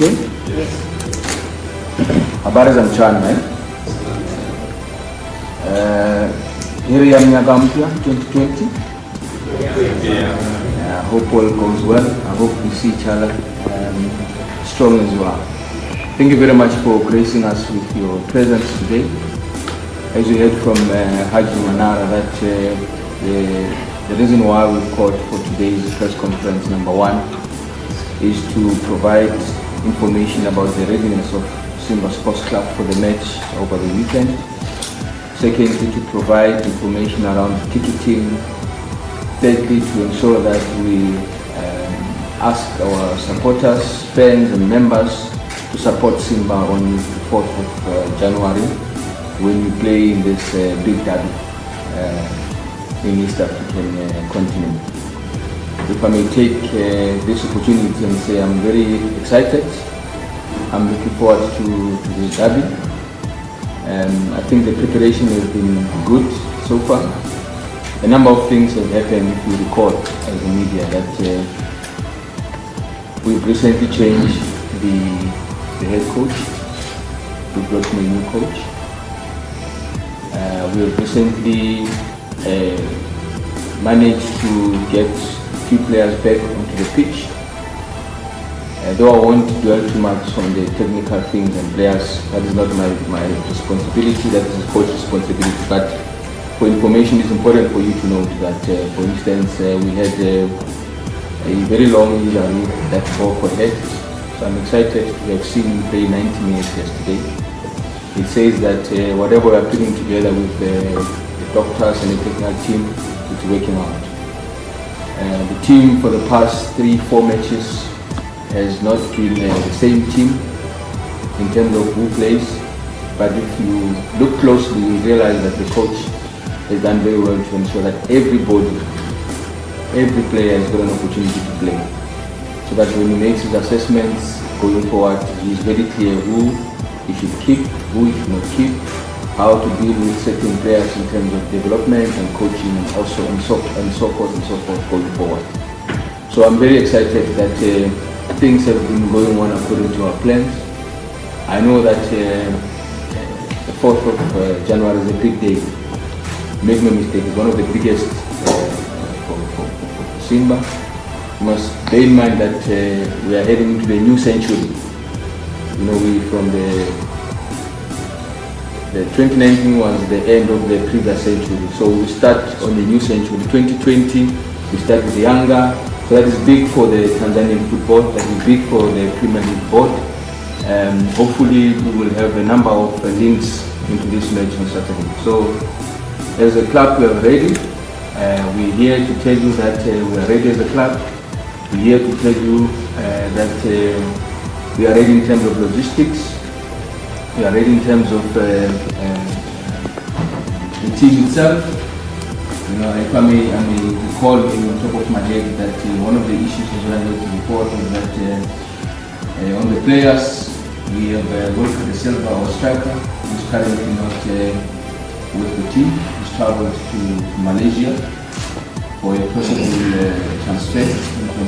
Okay? Yes. Habari za mchana heri ya miaka mpya 2020. I hope all goes well. I hope we see each other strong as well. Thank you very much for gracing us with your presence today. As you heard from Haji Manara, that the reason why we've called for today's press conference, number one, is to provide information about the readiness of Simba Sports Club for the match over the weekend. Secondly, to provide information around ticketing. Thirdly, to ensure that we ask our supporters, fans and members to support Simba on the 4th of January when we play in this big derby in East African continent. If I may take this opportunity and say I'm very excited. I'm looking forward to this derby. I think the preparation has been good so far. A number of things have happened, if you recall, as a media, that we've recently changed the head coach. We brought in a new coach. We have recently managed to get a few players back onto the pitch. Though I won't dwell too much on the technical things and players, that is not my responsibility, that is the coach's responsibility. But for information, it's important for you to know that, for instance, we had a very long injury that broke our head. So I'm excited to have seen him play 90 minutes yesterday. It says that whatever we are putting together with the doctors and the technical team, it's working out. The team for the past 3-4 matches has not been the same team in terms of who plays, but if you look closely, you realize that the coach has done very well to ensure that every player has got an opportunity to play, so that when he makes his assessments going forward, he is very clear who he should keep, who he should not keep, how to deal with certain players in terms of development and coaching, and also and so forth going forward. So I'm very excited that things have been going on according to our plans. I know that the 4th of January is a big day. Make no mistake, it's one of the biggest for Simba. You must bear in mind that we are heading into the new century. You know, the 2019 was the end of the previous century. So we start on the new century. 2020, we start with the younger. So that is big for the Tanzanian football, that is big for the Premier League board. Hopefully we will have a number of links into this match on Saturday. So as a club we are ready. We're here to tell you that we are ready as a club. We're here to tell you that we are ready in terms of logistics. We are ready in terms of the team itself. You know, if I may recall on top of my head that one of the issues as well to report was that on the players, we have Wilfred Silva, our striker, who is currently not with the team. He's traveled to Malaysia for a possible transfer into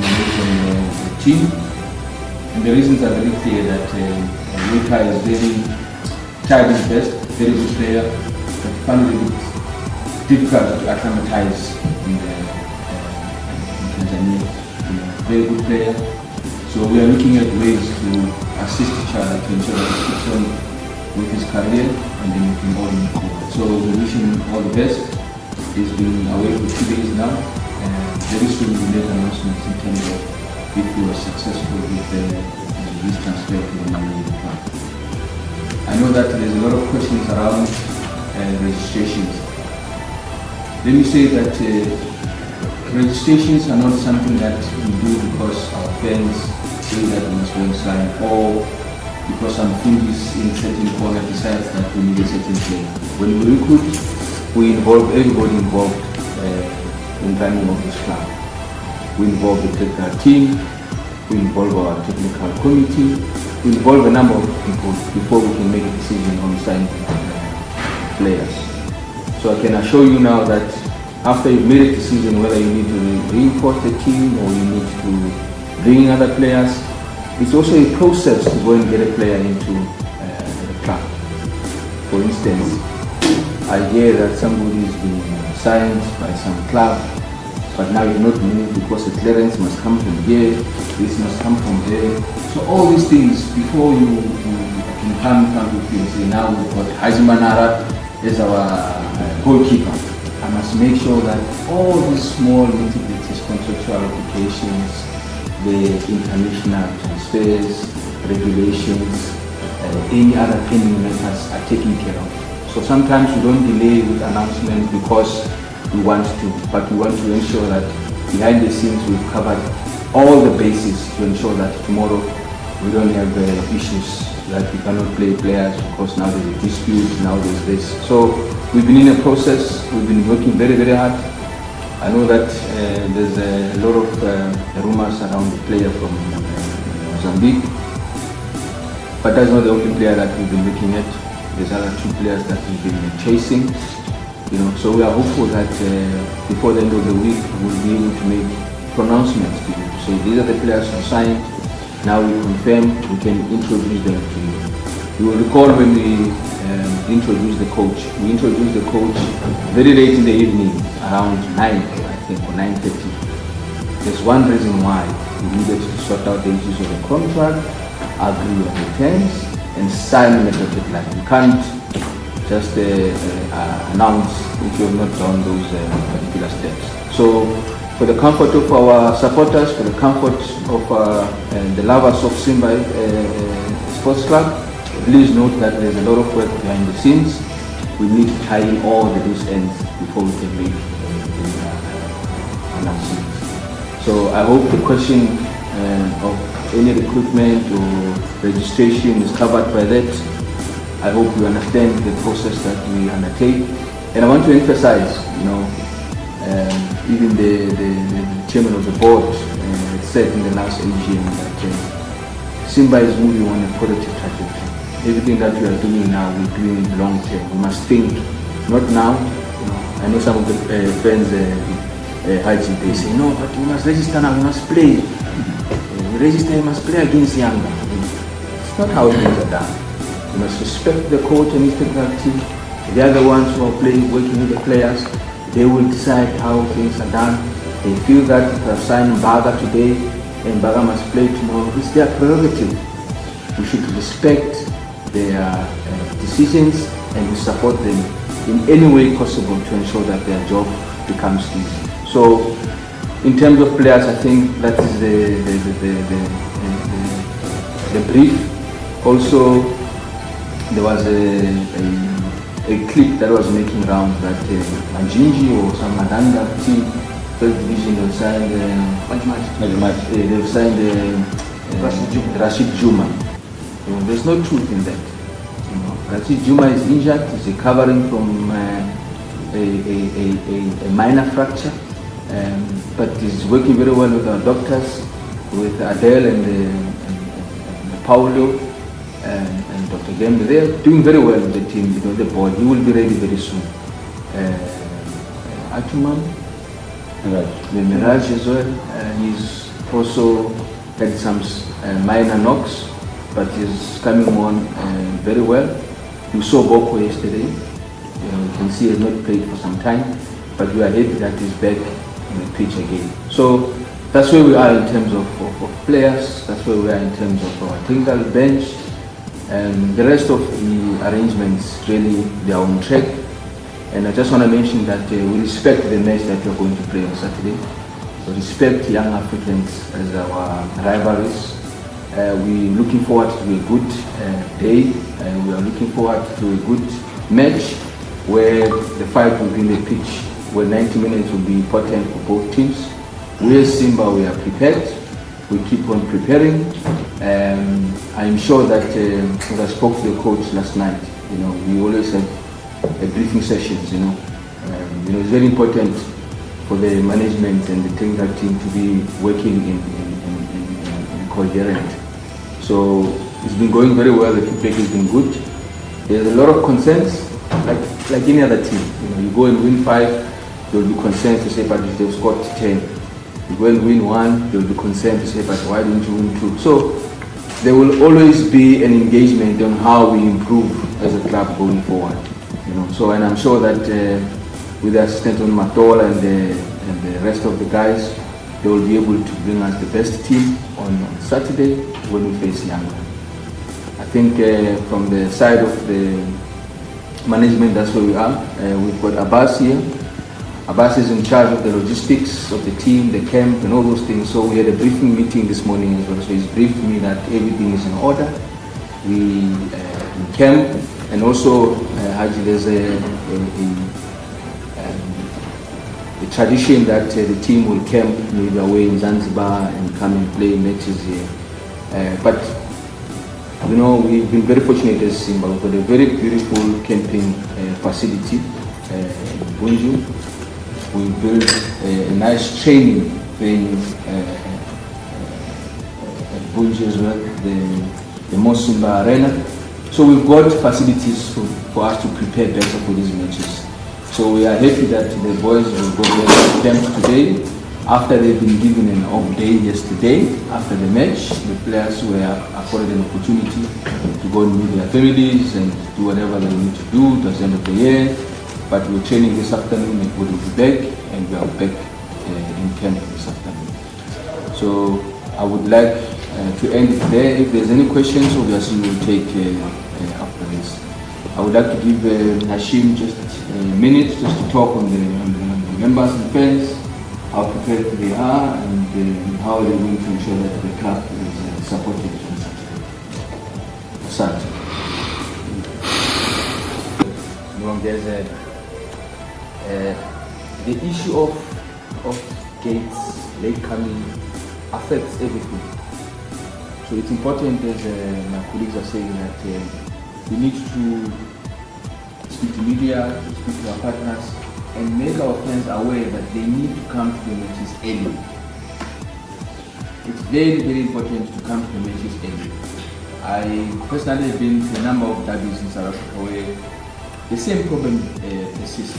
the team. And the reasons are very clear that Wilka is very tried his best, very good player, but finally difficult to acclimatize in Tanzania. Very good player. So we are looking at ways to assist each other to ensure that he keeps on with his career and then we can all move forward. So we wish him all the best. He's been away for 2 days now, and very soon we'll make announcements in terms of if we were successful with this transfer to the Majeruhi club. I know that there's a lot of questions around registrations. Let me say that registrations are not something that we do because our fans say that we must go and sign, or because some fingers in certain corner decides that we need a certain player. When we recruit, we involve everybody involved in running of this club. We involve the technical team, we involve our technical committee, we involve a number of people before we can make a decision on signing players. So I can assure you now that after you've made a decision whether you need to reinforce the team or you need to bring in other players, it's also a process to go and get a player into the club. For instance, I hear that somebody is being signed by some club, but now you're not moved because the clearance must come from here, this must come from there. So all these things, before you can come to you say, now we've got Haji Manara as our goalkeeper. I must make sure that all these small nitty-gritty contractual applications, the international transfers, regulations, any other pending matters are taken care of. So sometimes we don't delay with announcement because we want to, but we want to ensure that behind the scenes we've covered all the bases to ensure that tomorrow we don't have issues that we cannot play players because now there's a dispute, now there's this. So we've been in a process, we've been working very, very hard. I know that there's a lot of rumors around the player from Mozambique, but that's not the only player that we've been looking at. There's other 2 players that we've been chasing. So we are hopeful that before the end of the week we'll be able to make pronouncements to you. So these are the players who signed. Now we confirm, we can introduce them to you. You will recall when we introduced the coach. We introduced the coach very late in the evening, around 9, I think, or 9:30. There's one reason why we needed to sort out the issues of the contract, agree on the terms, and sign the dotted line. You can't just announce if you have not done those particular steps. So for the comfort of our supporters, for the comfort of the lovers of Simba Sports Club, please note that there's a lot of work behind the scenes. We need to tie in all the loose ends before we can make announcements. So I hope the question of any recruitment or registration is covered by that. I hope you understand the process that we undertake. And I want to emphasize, even the chairman of the board said in the last AGM that Simba is moving on a positive trajectory. Everything that we are doing now, we're doing it long term. We must think, not now. I know some of the friends, they say, no, but we must register now, we must play. We register, we must play against Yanga. It's not how things are done. You must respect the coach and his technical team. They are the ones who are playing, working with the players. They will decide how things are done. They feel that if they have signed Baga today and Baga must play tomorrow, it's their prerogative. We should respect their decisions and we support them in any way possible to ensure that their job becomes easy. So in terms of players, I think that is the brief. Also, there was a clip that was making rounds that Majinji or some Madanda team, first division, they've signed they've signed Rashid Juma. There's no truth in that. Rashid Juma is injured, he's recovering from a minor fracture, but he's working very well with our doctors, with Adele and Paulo and Dr. Gembe. They're doing very well with the team, the boy. He will be ready very soon. Atuman, the Mirage as well, he's also had some minor knocks, but he's coming on very well. You saw Boko yesterday. You can see he has not played for some time, but we are happy that he's back on the pitch again. So that's where we are in terms of players. That's where we are in terms of our technical bench. And the rest of the arrangements, really, they are on track. And I just want to mention that we respect the match that we are going to play on Saturday. We respect young Africans as our rivalries. We're looking forward to a good day. We are looking forward to a good match where the fight will be in the pitch, where 90 minutes will be important for both teams. We as Simba, we are prepared. We keep on preparing. I'm sure that as I spoke to the coach last night, we always have briefing sessions. It's very important for the management and the technical team to be working in coherent. So it's been going very well. The feedback has been good. There's a lot of concerns, like any other team. You go and win 5, there will be concerns to say, but if they've scored 10. You go and win 1, there will be concerns to say, but why didn't you win 2? So there will always be an engagement on how we improve as a club going forward. So, and I'm sure that with the assistance on Matola and the rest of the guys, they will be able to bring us the best team on Saturday when we face Yanga. I think from the side of the management, that's where we are. We've got Abbas here. Abbas is in charge of the logistics of the team, the camp, and all those things. So we had a briefing meeting this morning as well. So he's briefed me that everything is in order. We camp, and also Haji, there's a tradition that the team will camp maybe away in Zanzibar and come and play matches here. But we've been very fortunate as Simba. We've got a very beautiful camping facility in Bunju. We built a nice training venue at Bunju as well, the Simba Arena. So we've got facilities for us to prepare better for these matches. So we are happy that the boys will go there to camp today after they've been given an off day yesterday. After the match, the players were afforded an opportunity to go and meet their families and do whatever they need to do towards the end of the year. But we're training this afternoon and we'll be back, and we are back in camp this afternoon. So I would like to end it there. If there's any questions, obviously we'll take after this. I would like to give Hashim just a minute just to talk on the members and fans, how prepared they are, and how they're going to ensure that the club is supported on Saturday. There's the issue of gates, late coming, affects everything. So it's important, as my colleagues are saying, that we need to speak to media, speak to our partners, and make our fans aware that they need to come to the matches early. It's very, very important to come to the matches early. I personally have been to a number of derbies in South Africa where the same problem persists.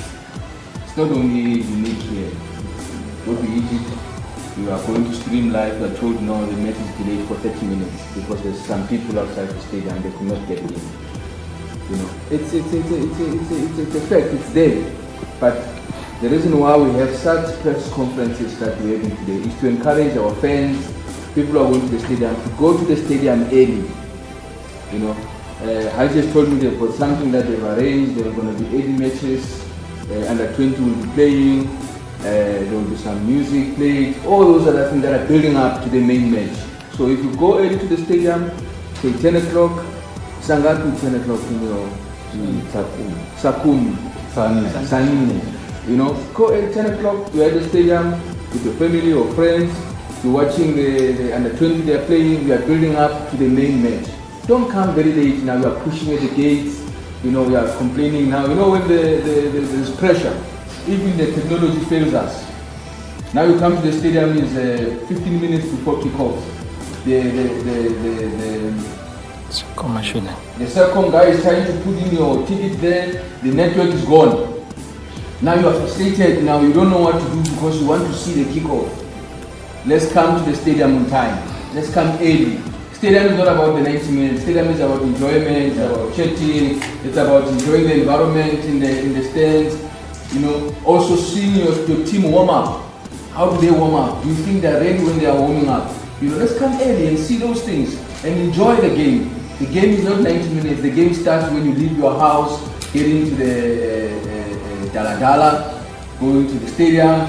It's not only unique here. Go to Egypt, you are going to stream live, you are told no, the match is delayed for 30 minutes because there's some people outside the stadium, they could not get in. It's a fact, it's there. But the reason why we have such press conferences that we're having today is to encourage our fans, people who are going to the stadium, to go to the stadium early. Haji just told me they've got something that they've arranged. There are going to be 80 matches, under 20 will be playing, there will be some music played. All those are the things that are building up to the main match. So if you go early to the stadium, say 10 o'clock, Sangatu 10 o'clock, Sakumi, Sanine. Go at 10 o'clock, you're at the stadium with your family or friends, you're watching the under 20 they're playing, we are building up to the main match. Don't come very late now, we are pushing at the gates, we are complaining now. When there's pressure, even the technology fails us. Now you come to the stadium, is 15 minutes before kickoff. The second guy is trying to put in your ticket there, the network is gone. Now you are frustrated, now you don't know what to do because you want to see the kickoff. Let's come to the stadium on time. Let's come early. Stadium is not about the 90 minutes. Stadium is about enjoyment, it's about chatting, it's about enjoying the environment in the stands. Also seeing your team warm up. How do they warm up? Do you think they're ready when they are warming up? Let's come early and see those things and enjoy the game. The game is not 90 minutes. The game starts when you leave your house, get into the Daladala, go into the stadium,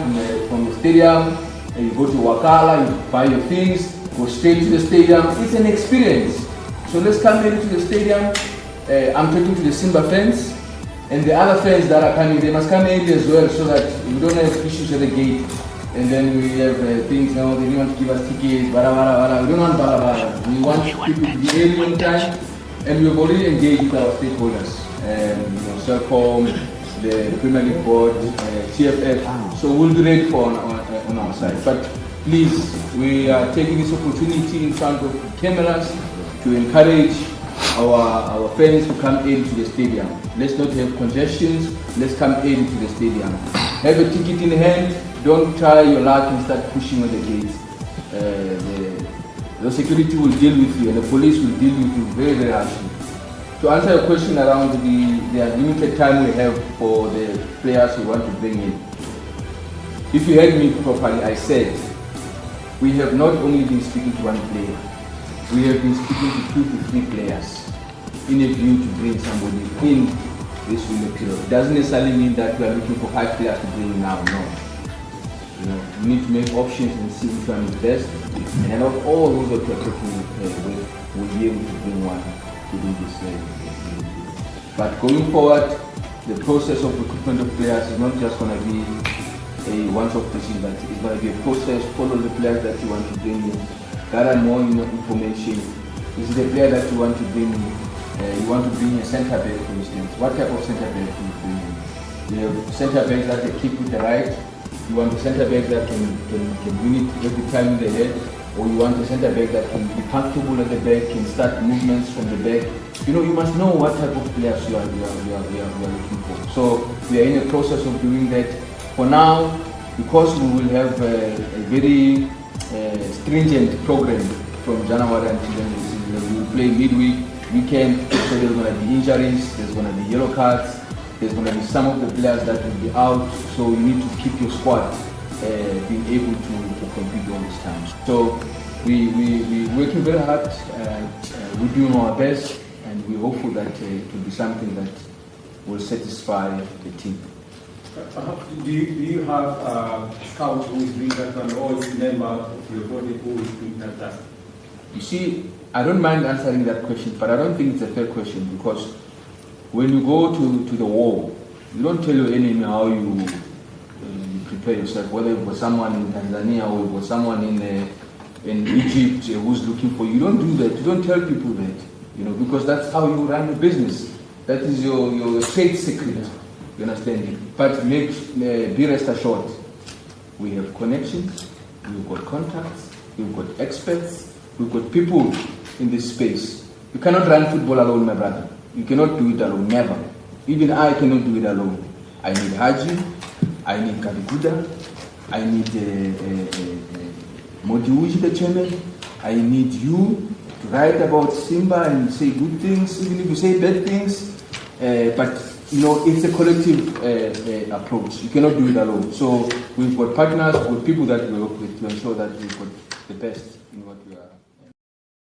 from the stadium, and you go to Wakala, you buy your things, go straight to the stadium. It's an experience. So let's come early to the stadium. I'm talking to the Simba fans, and the other fans that are coming, they must come early as well so that we don't have issues at the gate. And then we have things, they don't want to give us tickets, bara. We don't want bara. We want people to be early on time, and we've already engaged with our stakeholders, Celcom, the Premier League Board, TFF. So we'll be ready for on our side. But please, we are taking this opportunity in front of cameras to encourage our fans to come early to the stadium. Let's not have congestions. Let's come early to the stadium. Have a ticket in hand. Don't try your luck and start pushing on the gates. The security will deal with you and the police will deal with you very, very harshly. To answer your question around the limited time we have for the players we want to bring in, if you heard me properly, I said we have not only been speaking to one player, we have been speaking to 2 to 3 players in a view to bring somebody in this window period. It doesn't necessarily mean that we are looking for 5 players to bring in now, no. We need to make options and see which one is best. And out of all those that we are talking with, we'll be able to bring one to do this. But going forward, the process of recruitment of players is not just going to be a once-off procedure, but it's going to be a process. Follow the players that you want to bring in, gather more information. This is the player that you want to bring in. You want to bring a centre back, for instance. What type of centre back do you bring in? You have centre backs that can keep with the right. You want a centre back that can win it every time in the head, or you want a centre back that can be comfortable at the back, can start movements from the back. You must know what type of players you are looking for. So we are in the process of doing that. For now, because we will have a very stringent program from January until the end of the season. We will play midweek, weekend, so there's going to be injuries, there's going to be yellow cards. There's going to be some of the players that will be out, so you need to keep your squad being able to compete all these times. So we're working very hard, we're doing our best, and we're hopeful that it will be something that will satisfy the team. Do you have a scout who is doing that one, or is a member of your body who is doing that task? You see, I don't mind answering that question, but I don't think it's a fair question, because when you go to the war, you don't tell your enemy how you prepare yourself, whether you've got someone in Tanzania or you've got someone in Egypt who's looking for you. You don't do that. You don't tell people that, because that's how you run a business. That is your trade secret. You understand it? But be rest assured, we have connections, we've got contacts, we've got experts, we've got people in this space. You cannot run football alone, my brother. You cannot do it alone, never. Even I cannot do it alone. I need Haji, I need Kabiguda, I need Majeruhi, the chairman. I need you to write about Simba and say good things, even if you say bad things. But it's a collective approach. You cannot do it alone. So we've got partners, we've got people that we work with to ensure that we've got the best in what we are.